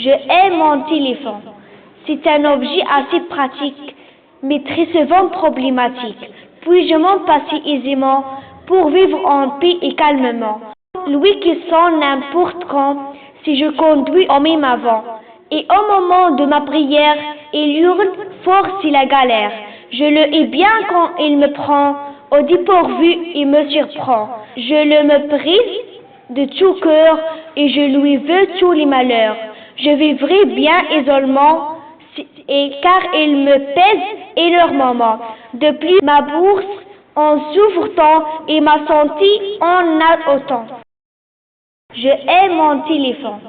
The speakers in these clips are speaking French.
Je hais mon téléphone. C'est un objet assez pratique, mais très souvent problématique. Puis-je m'en passer aisément pour vivre en paix et calmement? Lui qui sonne n'importe quand, si je conduis en même avant. Et au moment de ma prière, il hurle fort si la galère. Je le hais bien quand il me prend au dépourvu et me surprend. Je le méprise de tout cœur et je lui veux tous les malheurs. Je vivrai bien isolement, et car il me pèse énormément. De plus, ma bourse en souffre tant et ma santé en a autant. Je hais mon téléphone.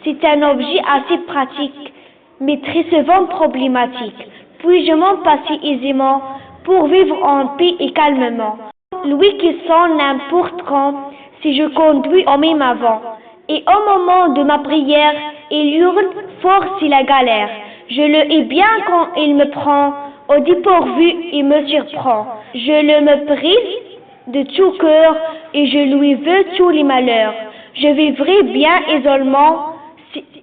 C'est un objet assez pratique, mais très souvent problématique. Puis-je m'en passer aisément pour vivre en paix et calmement? Lui qui sonne n'importe quand, si je conduis en même avant. Et au moment de ma prière, il hurle fort si la galère. Je le hais bien quand il me prend au dépourvu et me surprend. Je le méprise de tout cœur et je lui veux tous les malheurs. Je vivrai bien isolement,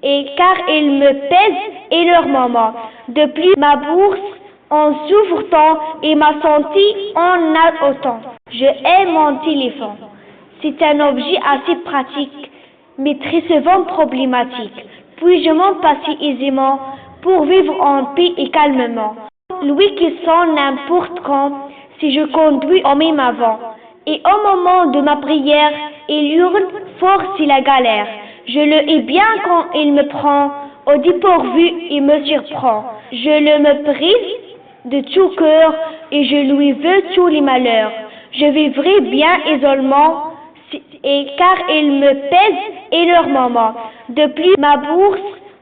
et car il me pèse énormément. De plus, ma bourse en souffre tant et ma santé en a autant. Je hais mon téléphone. C'est un objet assez pratique, mais très souvent problématique. Puis-je m'en passer aisément pour vivre en paix et calmement? Lui qui sonne n'importe quand, si je conduis en même avant. Et au moment de ma prière, il hurle fort si la galère. Je le hais bien quand il me prend au dépourvu et me surprend. Je le méprise de tout cœur et je lui veux tous les malheurs. Je vivrai bien isolement, et car il me pèse énormément. De plus, ma bourse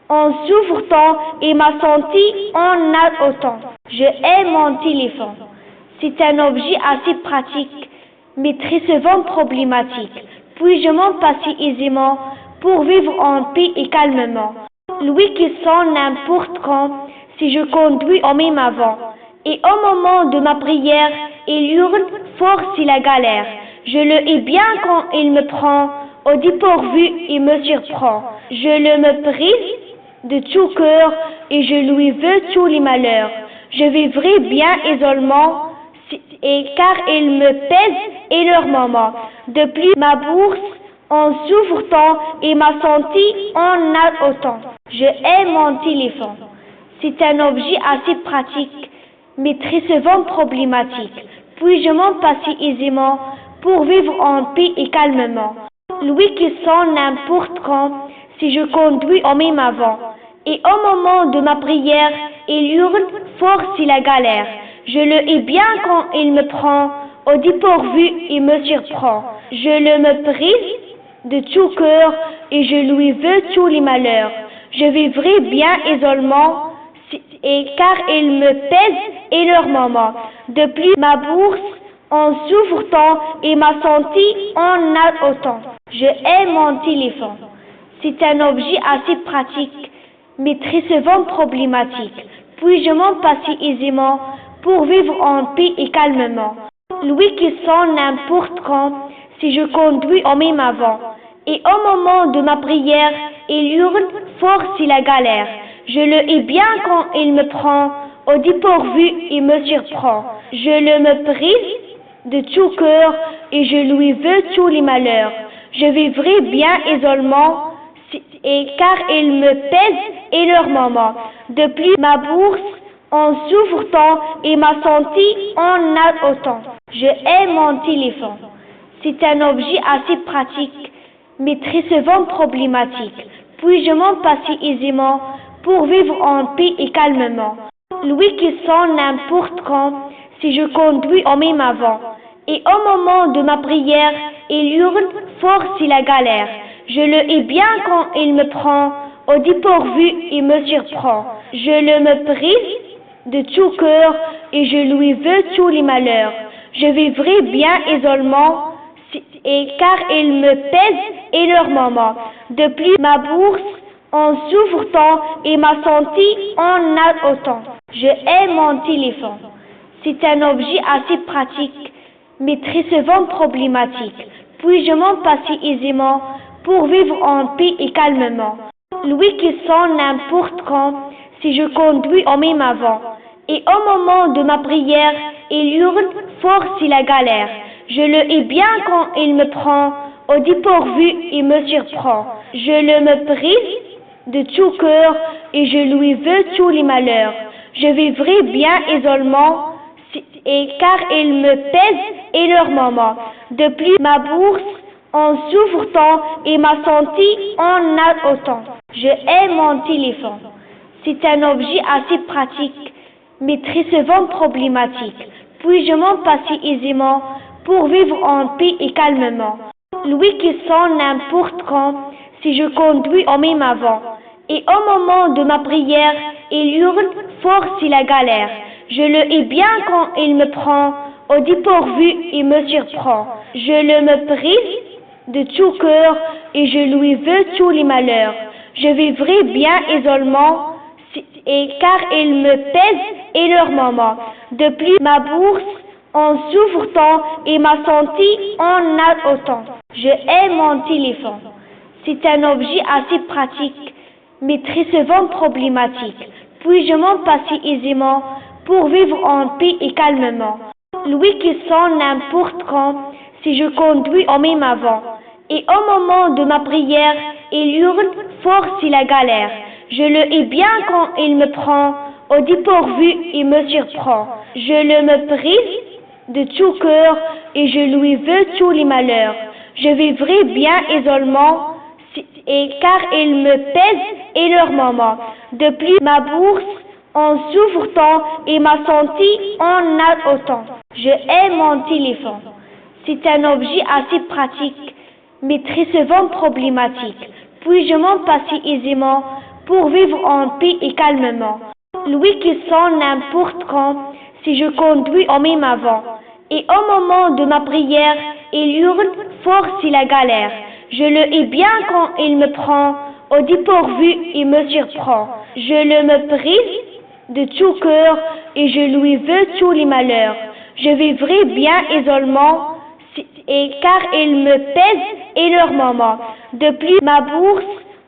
en souffre tant et ma santé en a autant. Je hais mon téléphone. C'est un objet assez pratique, mais très souvent problématique. Puis-je m'en passer aisément pour vivre en paix et calmement? Lui qui sonne n'importe quand, si je conduis en même avant. Et au moment de ma prière, il hurle fort si la galère. Je le hais bien quand il me prend au dépourvu et me surprend. Je le méprise de tout cœur et je lui veux tous les malheurs. Je vivrai bien isolement, et car il me pèse énormément. De plus, ma bourse en souffre tant et ma santé en a autant. Je hais mon téléphone. C'est un objet assez pratique, mais très souvent problématique. Puis-je m'en passer aisément pour vivre en paix et calmement? Lui qui sonne n'importe quand, si je conduis en même avant. Et au moment de ma prière, il hurle fort si la galère. Je le hais bien quand il me prend au dépourvu et me surprend. Je le méprise de tout cœur et je lui veux tous les malheurs. Je vivrai bien isolement, et car il me pèse énormément. De plus, ma bourse en souffre tant et ma santé en a autant. Je hais mon téléphone. C'est un objet assez pratique, mais très souvent problématique. Puis-je m'en passer aisément pour vivre en paix et calmement? Lui qui sonne n'importe quand, si je conduis en même avant. Et au moment de ma prière, il hurle fort si la galère. Je le hais bien quand il me prend au dépourvu et me surprend. Je le méprise de tout cœur et je lui veux tous les malheurs. Je vivrai bien isolement, et car il me pèse énormément. De plus, ma bourse en souffre tant et ma santé en a autant. Je hais mon téléphone. C'est un objet assez pratique, mais très souvent problématique. Puis-je m'en passer aisément pour vivre en paix et calmement? Lui qui sonne n'importe quand, si je conduis en même avant. Et au moment de ma prière, il hurle fort si la galère. Je le hais bien quand il me prend au dépourvu et me surprend. Je le méprise de tout cœur et je lui veux tous les malheurs. Je vivrai bien isolement, et car il me pèse énormément. De plus, ma bourse en souffre tant et ma santé en a autant. Je hais mon téléphone. C'est un objet assez pratique, mais très souvent problématique. Puis-je m'en passer aisément pour vivre en paix et calmement? lui qui sonne n'importe quand, si je conduis en même avant. Et au moment de ma prière, il hurle fort si la galère. Je le hais bien quand il me prend, au dépourvu il me surprend. Je le méprise de tout cœur et je lui veux tous les malheurs. Je vivrai bien isolement, et car il me pèse énormément. De plus, ma bourse en souffre tant et ma santé en a autant. Je hais mon téléphone. C'est un objet assez pratique, mais très souvent problématique. Puis-je m'en passer aisément pour vivre en paix et calmement. Lui qui sonne n'importe quand, si je conduis en même avant. Et au moment de ma prière, il hurle fort si la galère. Je le hais bien quand il me prend, au dépourvu il me surprend. Je le méprise de tout cœur et je lui veux tous les malheurs. Je vivrai bien isolement, et car il me pèse énormément. De plus, ma bourse en souffre tant et ma santé en a autant. Je hais mon téléphone. C'est un objet assez pratique, mais très souvent problématique. Puis-je m'en passer aisément pour vivre en paix et calmement. Lui qui sonne n'importe quand, si je conduis en même avant. Et au moment de ma prière, il hurle fort si la galère. Je le hais bien quand il me prend, au dépourvu il me surprend. Je le méprise de tout cœur et je lui veux tous les malheurs. Je vivrai bien isolement, et car il me pèse énormément. De plus, ma bourse en souffre tant et ma santé en a autant. Je hais mon téléphone. C'est un objet assez pratique, mais très souvent problématique. Puis-je m'en passer aisément pour vivre en paix et calmement. Lui qui sonne n'importe quand, si je conduis en même avant. Et au moment de ma prière, il hurle fort si la galère. Je le hais bien quand il me prend, au dépourvu il me surprend. Je le méprise de tout cœur et je lui veux tous les malheurs. Je vivrai bien isolement, et car il me pèse énormément. De plus, ma bourse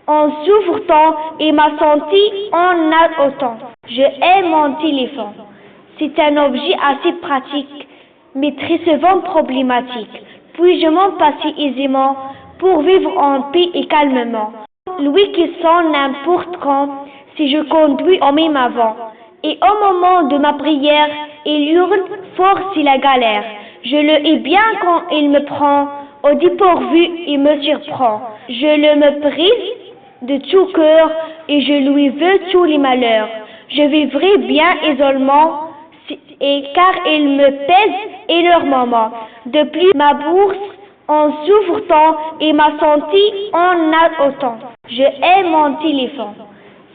en souffre tant et ma santé en a autant. Je hais mon téléphone. C'est un objet assez pratique, mais très souvent problématique. Puis-je m'en passer aisément pour vivre en paix et calmement. Lui qui sonne n'importe quand, si je conduis en même avant. Et au moment de ma prière, il hurle fort si la galère. Je le hais bien quand il me prend, au dépourvu il me surprend. Je le méprise de tout cœur et je lui veux tous les malheurs. Je vivrai bien isolement, et car il me pèse énormément. De plus, ma bourse en souffre tant et ma santé en a autant. Je hais mon téléphone.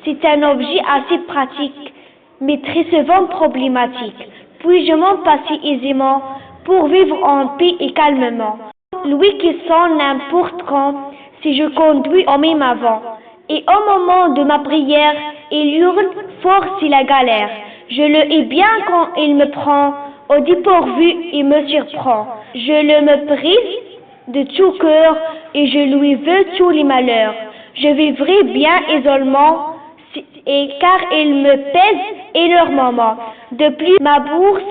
C'est un objet assez pratique, mais très souvent problématique. Puis-je m'en passer aisément pour vivre en paix et calmement. Lui qui sonne n'importe quand, si je conduis en même avant. Et au moment de ma prière, il hurle fort si la galère. Je le hais bien quand il me prend, au dépourvu il me surprend. Je le méprise de tout cœur et je lui veux tous les malheurs. Je vivrai bien isolement, et car il me pèse énormément. De plus, ma bourse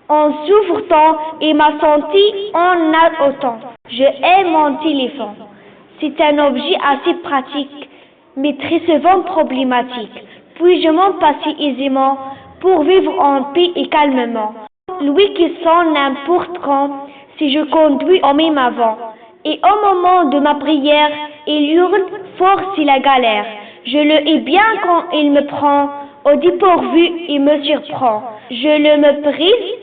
en souffre tant et ma santé en a autant. Je hais mon téléphone. C'est un objet assez pratique, mais très souvent problématique. Puis-je m'en passer aisément pour vivre en paix et calmement. Lui qui sonne n'importe quand, si je conduis en même avant. Et au moment de ma prière, il hurle fort si la galère. Je le hais bien quand il me prend, au dépourvu il me surprend. Je le méprise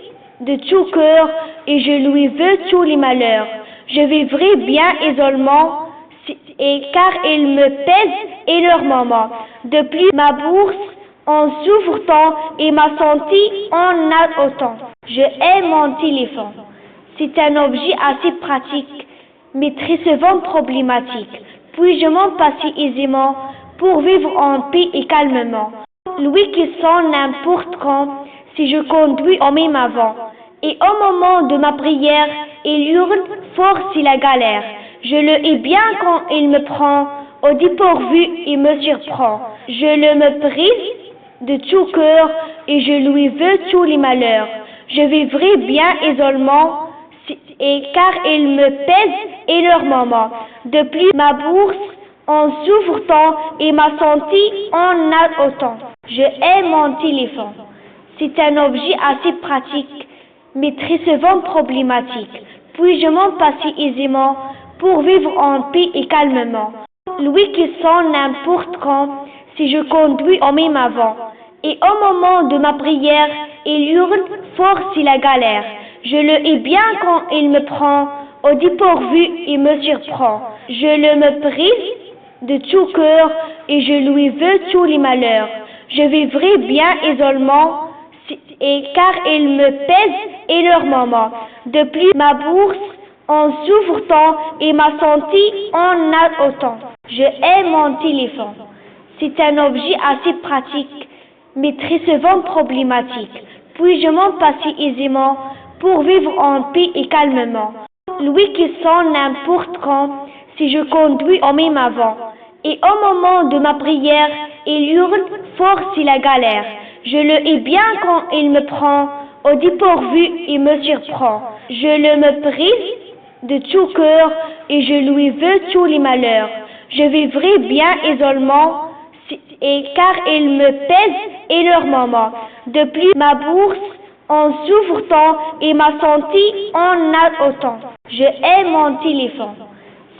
de tout cœur et je lui veux tous les malheurs. Je vivrai bien isolement, et car il me pèse énormément. De plus, ma bourse en souffre tant et ma santé en a autant. Je hais mon téléphone. C'est un objet assez pratique, mais très souvent problématique. Puis-je m'en passer aisément pour vivre en paix et calmement. Lui qui sonne n'importe quand, si je conduis en même avant. Et au moment de ma prière, il hurle fort si la galère. Je le hais bien quand il me prend, au dépourvu et me surprend. Je le méprise de tout cœur et je lui veux tous les malheurs. Je vivrai bien isolement car il me pèse et leur moment. De plus, ma bourse en souffre tant et ma santé en a autant. Je hais mon téléphone. C'est un objet assez pratique, mais très souvent problématique. Puis-je m'en passer aisément pour vivre en paix et calmement? Lui qui sonne n'importe quand, si je conduis en même avant. Et au moment de ma prière, il hurle fort si la galère. Je le hais bien quand il me prend au dépourvu et me surprend. Je le méprise de tout cœur et je lui veux tous les malheurs. Je vivrai bien isolement car il me pèse et leur moment. De plus, ma bourse en souffre tant et ma santé en a autant. Je hais mon téléphone. C'est un objet assez pratique, mais très souvent problématique. Puis-je m'en passer aisément pour vivre en paix et calmement? Lui qui sonne n'importe quand, si je conduis en même avant. Et au moment de ma prière, il hurle fort si la galère. Je le hais bien quand il me prend au dépourvu et me surprend. Je le méprise de tout cœur et je lui veux tous les malheurs. Je vivrai bien isolement car il me pèse et leur moment. De plus, ma bourse en souffre tant et ma santé en a autant. Je hais mon téléphone.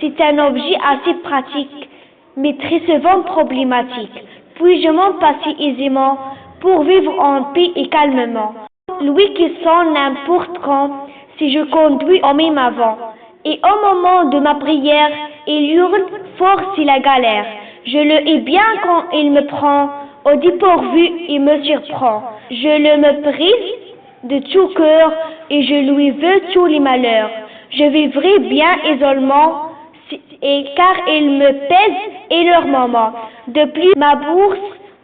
C'est un objet assez pratique, mais très souvent problématique. Puis-je m'en passer aisément pour vivre en paix et calmement? Lui qui sonne n'importe quand, si je conduis en même avant. Et au moment de ma prière, il hurle fort si la galère. Je le hais bien quand il me prend au dépourvu et me surprend. Je le méprise de tout cœur et je lui veux tous les malheurs. Je vivrai bien isolement car il me pèse et leur moment. De plus, ma bourse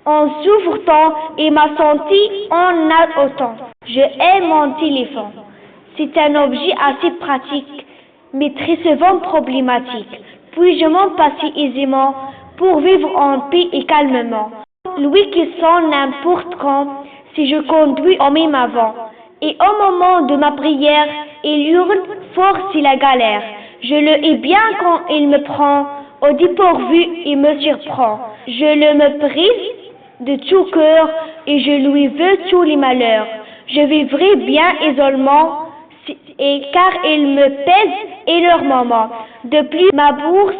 en souffre tant et ma santé en a autant. Je hais mon téléphone. C'est un objet assez pratique, mais très souvent problématique. Puis-je m'en passer aisément pour vivre en paix et calmement? Lui qui sonne n'importe quand, si je conduis en même avant. Et au moment de ma prière, il hurle fort si la galère. Je le hais bien quand il me prend au dépourvu et me surprend. Je le méprise de tout cœur et je lui veux tous les malheurs. Je vivrai bien isolement car il me pèse et leur moment. De plus, ma bourse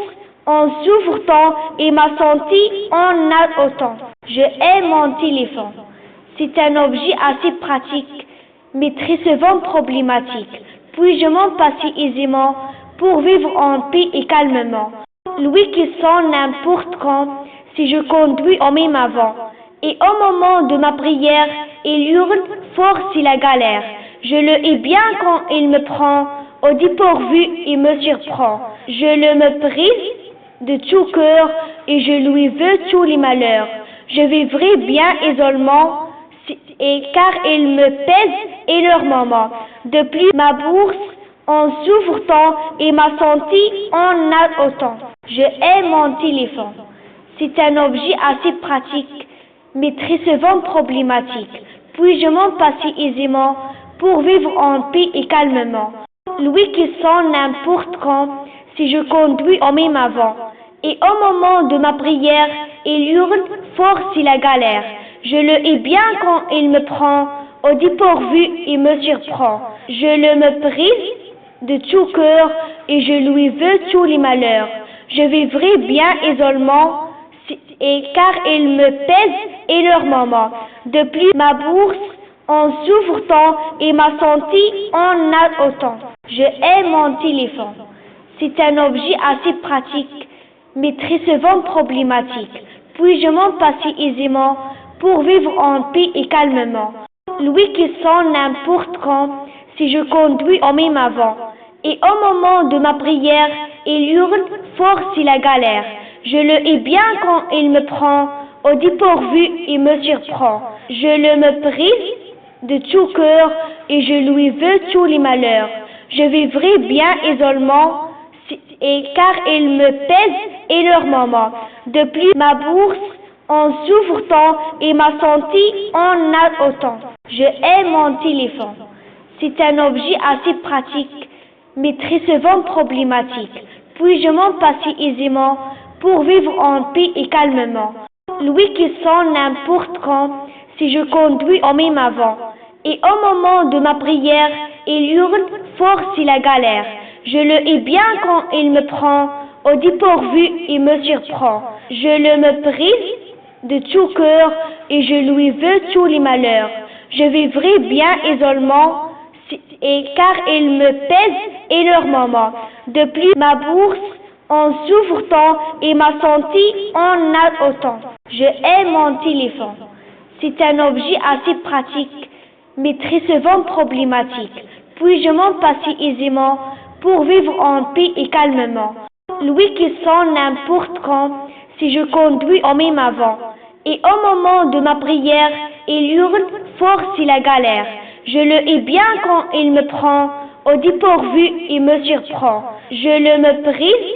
en souffre tant et ma santé en a autant. Je hais mon téléphone. C'est un objet assez pratique, mais très souvent problématique. Puis-je m'en passer aisément pour vivre en paix et calmement? Lui qui sonne n'importe quand, si je conduis en même avant. Et au moment de ma prière, il hurle fort si la galère. Je le hais bien quand il me prend au dépourvu et me surprend. Je le méprise de tout cœur et je lui veux tous les malheurs. Je vivrai bien isolement car il me pèse et leur moment. De plus, ma bourse en souffre tant et ma santé en a autant. Je hais mon téléphone. C'est un objet assez pratique, mais très souvent problématique. Puis-je m'en passer aisément pour vivre en paix et calmement? Lui qui sonne n'importe quand, si je conduis en même avant. Et au moment de ma prière, il hurle fort si la galère. Je le hais bien quand il me prend au dépourvu et me surprend. Je le méprise de tout cœur et je lui veux tous les malheurs. Je vivrai bien isolement car il me pèse et leur moment. De plus, ma bourse en souffre tant et ma santé en a autant. Je hais mon téléphone. C'est un objet assez pratique, mais très souvent problématique. Puis-je m'en passer aisément pour vivre en paix et calmement? Lui qui sonne n'importe quand, si je conduis en même avant. Et au moment de ma prière, il hurle fort si la galère. Je le hais bien quand il me prend au dépourvu et me surprend. Je le méprise de tout cœur et je lui veux tous les malheurs. Je vivrai bien isolement et car ils me pèsent énormément. De plus, ma bourse en souffre tant et ma santé en a autant. Je hais mon téléphone. C'est un objet assez pratique, mais très souvent problématique. Puis-je m'en passer aisément pour vivre en paix et calmement? Lui qui sent n'importe quand, si je conduis en même avant. Et au moment de ma prière, il hurle fort si la galère. Je le hais bien quand il me prend au dépourvu et me surprend. Je le méprise de tout cœur et je lui veux tous les malheurs. Je vivrai bien isolement et car il me pèse énormément. De plus, ma bourse en souffre tant et ma santé en a autant. Je hais mon téléphone. C'est un objet assez pratique, mais très souvent problématique. Puis-je m'en passer aisément pour vivre en paix et calmement? Lui qui sent n'importe quand, si je conduis en même avant. Et au moment de ma prière, il hurle fort si la galère. Je le hais bien quand il me prend au dépourvu et me surprend. Je le méprise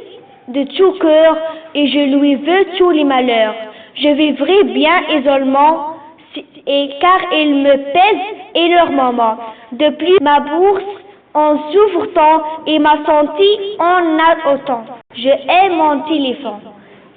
de tout cœur et je lui veux tous les malheurs. Je vivrai bien isolement et car il me pèse énormément. De plus, ma bourse en souffre tant et ma santé en a autant. Je hais mon téléphone.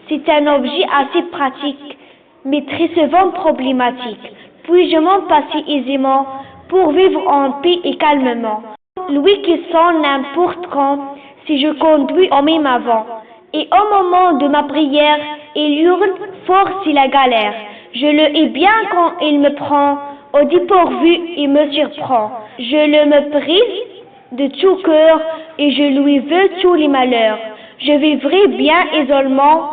C'est un objet assez pratique, mais très souvent problématique. Puis-je m'en passer aisément pour vivre en paix et calmement? Lui qui sent n'importe quand, si je conduis en même avant. Et au moment de ma prière, il hurle fort si la galère. Je le hais bien quand il me prend au dépourvu et me surprend. Je le méprise de tout cœur et je lui veux tous les malheurs. Je vivrai bien isolement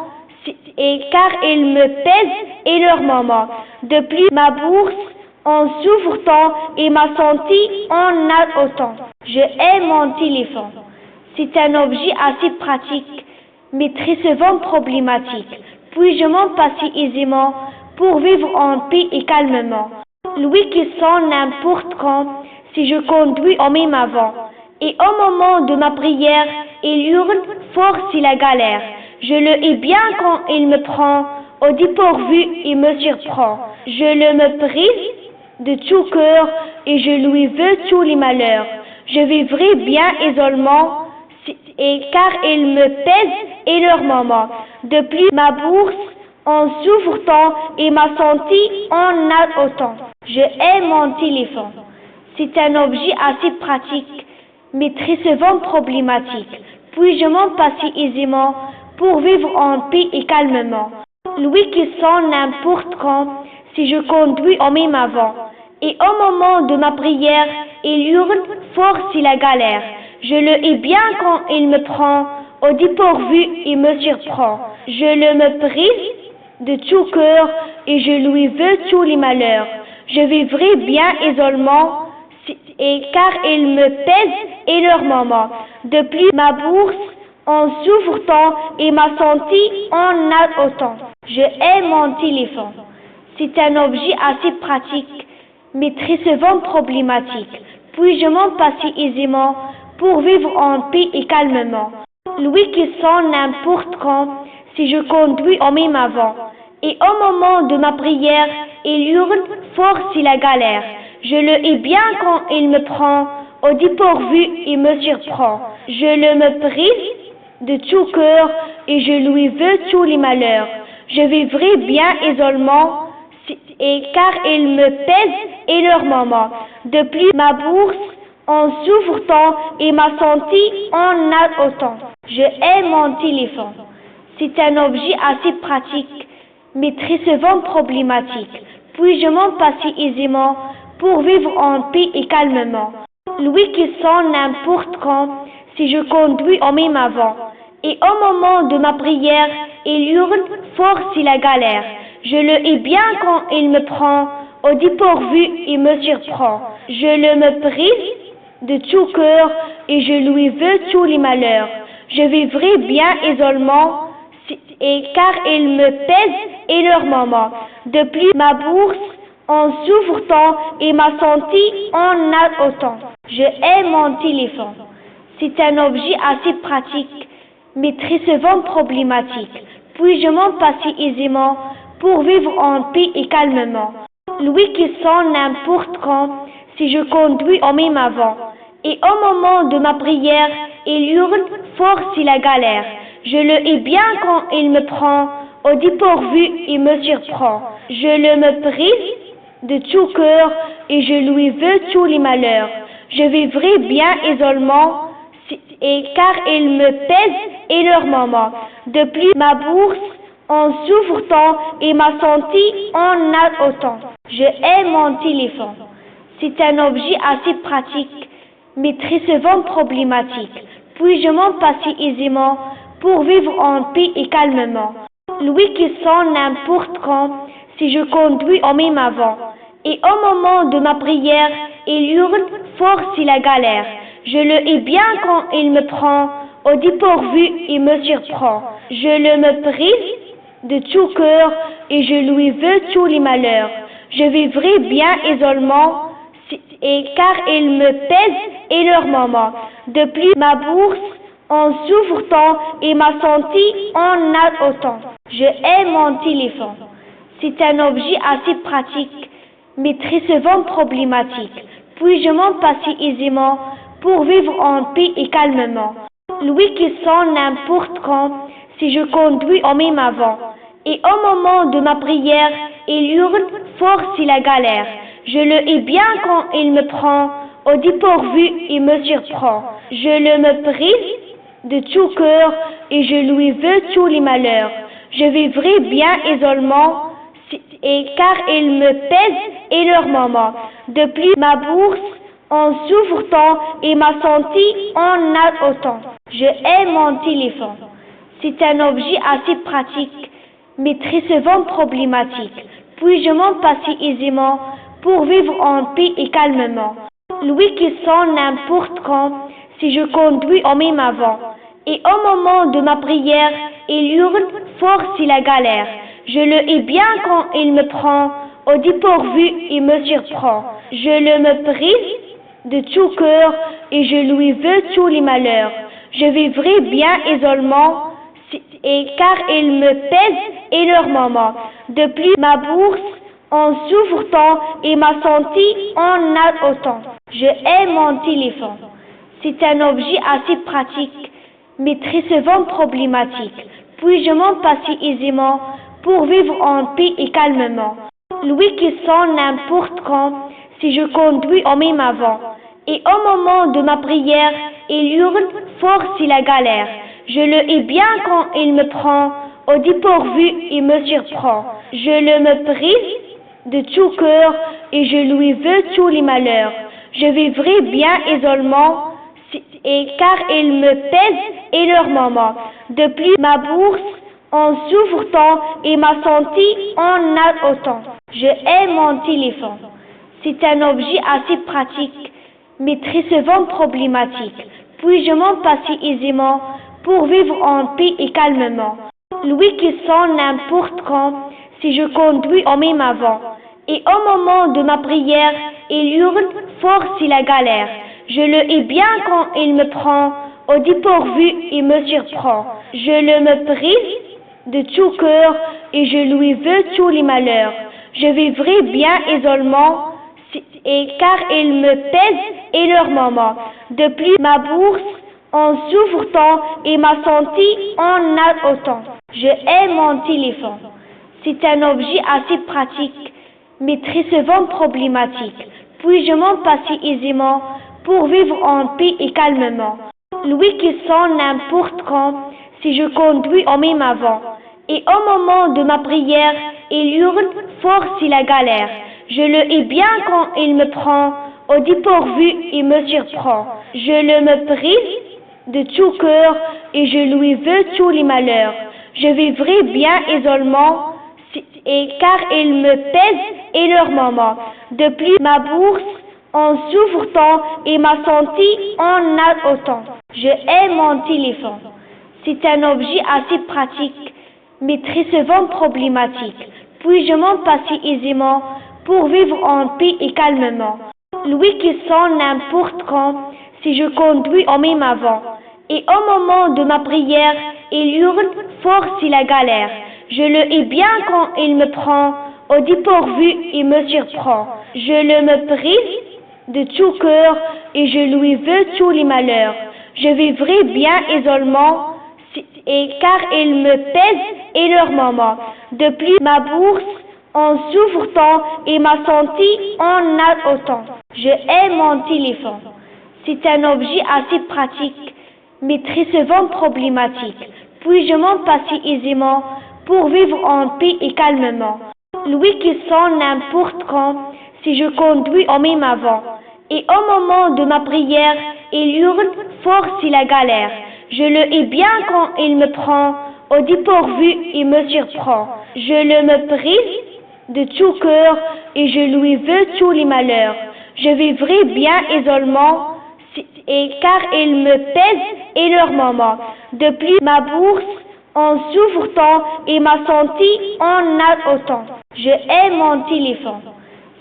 et car il me pèse énormément. De plus, ma bourse en souffre tant et ma santé en a autant. Je hais mon téléphone. C'est un objet assez pratique, mais très souvent problématique. Puis-je m'en passer aisément pour vivre en paix et calmement? Lui qui sent n'importe quand, si je conduis en même avant. Et au moment de ma prière, il hurle fort si la galère. Je le hais bien quand il me prend au dépourvu et me surprend. Je le méprise de tout cœur et je lui veux tous les malheurs. Je vivrai bien isolement et car il me pèse énormément. De plus, ma bourse en souffre tant et ma santé en a autant. Je hais mon téléphone. C'est un objet assez pratique, mais très souvent problématique. Puis-je m'en passer aisément pour vivre en paix et calmement? Lui qui sent n'importe quand, si je conduis en même avant. Et au moment de ma prière, il hurle fort si la galère. Je le hais bien quand il me prend au dépourvu et me surprend. Je le méprise de tout cœur et je lui veux tous les malheurs. Je vivrai bien isolement et car il me pèse énormément. De plus, ma bourse en souffre tant et ma santé en a autant. Je hais mon téléphone. C'est un objet assez pratique, mais très souvent problématique. Puis-je m'en passer aisément pour vivre en paix et calmement? Lui qui sent n'importe quand, si je conduis en même avant. Et au moment de ma prière, il hurle fort si la galère. Je le hais bien quand il me prend au dépourvu et me surprend. Je le méprise de tout cœur et je lui veux tous les malheurs. Je vivrai bien isolement et car il me pèse énormément. De plus, ma bourse en souffre tant et ma santé en a autant. Je hais mon téléphone. C'est un objet assez pratique, mais très souvent problématique. Puis-je m'en passer aisément pour vivre en paix et calmement? Lui qui sent n'importe quand, si je conduis en même avant. Et au moment de ma prière, il hurle fort si la galère. Je le hais bien quand il me prend au dépourvu et me surprend. Je le méprise de tout cœur et je lui veux tous les malheurs. Je vivrai bien isolement et car il me pèse énormément. De plus, ma bourse en souffre tant et ma santé en a autant. Je hais mon téléphone. C'est un objet assez pratique, mais très souvent problématique. Puis-je m'en passer aisément pour vivre en paix et calmement? Lui qui sent n'importe quand, si je conduis en même avant. Et au moment de ma prière, il hurle fort si la galère. Je le hais bien quand il me prend, au dépourvu il me surprend. Je le méprise de tout cœur et je lui veux tous les malheurs. Je vivrai bien isolement, et car il me pèse énormément. De plus, ma bourse en souffre tant et ma santé en a autant. Je hais mon téléphone. C'est un objet assez pratique, mais très souvent problématique. Puis-je m'en passer aisément pour vivre en paix et calmement? Lui qui sent n'importe quand, si je conduis en même avant. Et au moment de ma prière, il hurle fort si la galère. Je le hais bien quand il me prend, au dépourvu il me surprend. Je le méprise de tout cœur et je lui veux tous les malheurs. Je vivrai bien isolement, et car il me pèse énormément. De plus, ma bourse en souffre tant et ma santé en a autant. Je hais mon téléphone. C'est un objet assez pratique, mais très souvent problématique. Puis-je m'en passer aisément pour vivre en paix et calmement? Lui qui sent n'importe quand, si je conduis en même avant. Et au moment de ma prière, il hurle fort si la galère. Je le hais bien quand il me prend, au dépourvu il me surprend. Je le méprise de tout cœur et je lui veux tous les malheurs. Je vivrai bien isolement, et car il me pèse énormément. De plus, ma bourse en souffre tant et ma santé en a autant. Je hais mon téléphone. C'est un objet assez pratique, mais très souvent problématique. Puis-je m'en passer aisément pour vivre en paix et calmement? Lui qui sent n'importe quand, si je conduis en même avant. Et au moment de ma prière, il hurle fort si la galère. Je le hais bien quand il me prend, au dépourvu il me surprend. Je le méprise de tout cœur et je lui veux tous les malheurs. Je vivrai bien isolement, et car il me pèse énormément. De plus, ma bourse en souffre tant et ma santé en a autant. Je hais mon téléphone. C'est un objet assez pratique, mais très souvent problématique. Puis-je m'en passer aisément pour vivre en paix et calmement? Lui qui sent n'importe quand, si je conduis en même avant. Et au moment de ma prière, il hurle fort si la galère. Je le hais bien quand il me prend, au dépourvu il me surprend. Je le méprise de tout cœur et je lui veux tous les malheurs. Je vivrai bien isolement, et car il me pèse énormément. De plus, ma bourse en souffre tant et ma santé en a autant. Je hais mon téléphone. C'est un objet assez pratique, mais très souvent problématique. Puis-je m'en passer aisément pour vivre en paix et calmement? Lui qui sent n'importe quand, si je conduis en même avant. Et au moment de ma prière, il hurle fort si la galère. Je le hais bien quand il me prend, au dépourvu il me surprend. Je le méprise de tout cœur et je lui veux tous les malheurs. Je vivrai bien isolement, et car il me pèse énormément. De plus, ma bourse en souffre tant et ma santé en a autant. Je hais mon téléphone. C'est un objet assez pratique, mais très souvent problématique. Puis-je m'en passer aisément pour vivre en paix et calmement? Lui qui sent n'importe quand, si je conduis en même avant. Et au moment de ma prière, il hurle fort si la galère. Je le hais bien quand il me prend, au dépourvu il me surprend. Je le méprise de tout cœur et je lui veux tous les malheurs. Je vivrai bien isolement, et car il me pèse énormément. De plus, ma bourse en souffre tant et ma santé en a autant. Je hais mon téléphone. C'est un objet assez pratique, mais très souvent problématique. Puis-je m'en passer aisément pour vivre en paix et calmement? Lui qui sent n'importe quand, si je conduis en même avant. Et au moment de ma prière, il hurle fort si la galère. Je le hais bien quand il me prend, au dépourvu il me surprend. Je le méprise de tout cœur et je lui veux tous les malheurs. Je vivrai bien isolement, et car il me pèse énormément. De plus, ma bourse en souffre tant et ma santé en a autant. Je hais mon téléphone. C'est un objet assez pratique, mais très souvent problématique. Puis-je m'en passer aisément pour vivre en paix et calmement? Lui qui sonne n'importe quand, si je conduis en même avant. Et au moment de ma prière, il hurle fort si la galère. Je le hais bien quand il me prend, au dépourvu il me surprend. Je le méprise de tout cœur et je lui veux tous les malheurs. Je vivrai bien isolement, et car il me pèse énormément. De plus, ma bourse en souffre tant et ma santé en a autant. Je hais mon téléphone.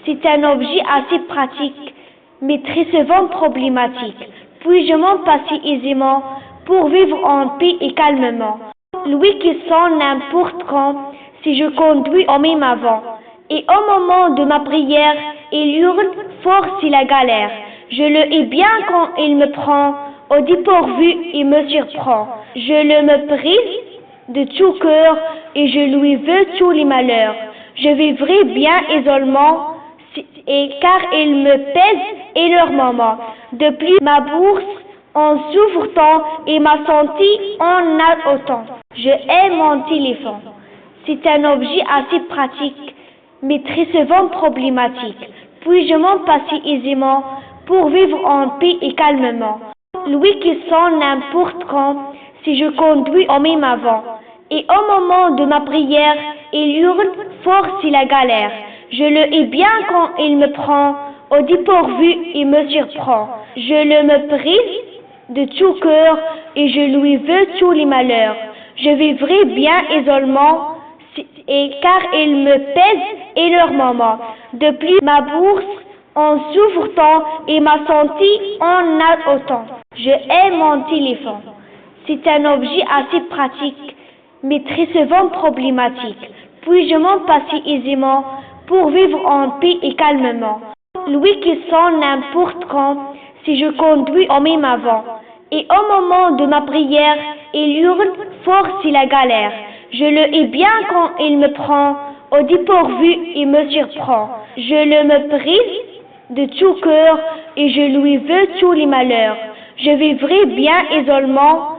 C'est un objet assez pratique, mais très souvent problématique. Puis-je m'en passer aisément pour vivre en paix et calmement? Lui qui sonne n'importe quand, si je conduis en même avant. Et au moment de ma prière, il hurle fort si la galère. Je le hais bien quand il me prend, au dépourvu il me surprend. Je le méprise de tout cœur et je lui veux tous les malheurs. Je vivrai bien isolement, et car il me pèse énormément. De plus, ma bourse en souffre tant et ma santé en a autant. Je hais mon téléphone. C'est un objet assez pratique, mais très souvent problématique. Puis-je m'en passer aisément pour vivre en paix et calmement? Lui qui sonne n'importe quand, si je conduis en même avant. Et au moment de ma prière, il hurle fort si la galère. Je le hais bien quand il me prend, au dépourvu il me surprend. Je le méprise de tout cœur et je lui veux tous les malheurs. Je vivrai bien isolement, et car il me pèse énormément. De plus, ma bourse en souffre tant et ma santé en a autant. Je hais mon téléphone. C'est un objet assez pratique, mais très souvent problématique. Puis-je m'en passer aisément pour vivre en paix et calmement? Lui qui sonne n'importe quand, si je conduis en même avant. Et au moment de ma prière, il hurle fort si la galère. Je le hais bien quand il me prend, au dépourvu il me surprend. Je le méprise de tout cœur et je lui veux tous les malheurs. Je vivrai bien isolement,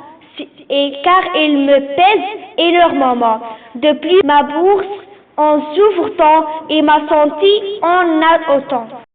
et car il me pèse énormément. De plus, ma bourse en souffre tant et ma santé en a autant.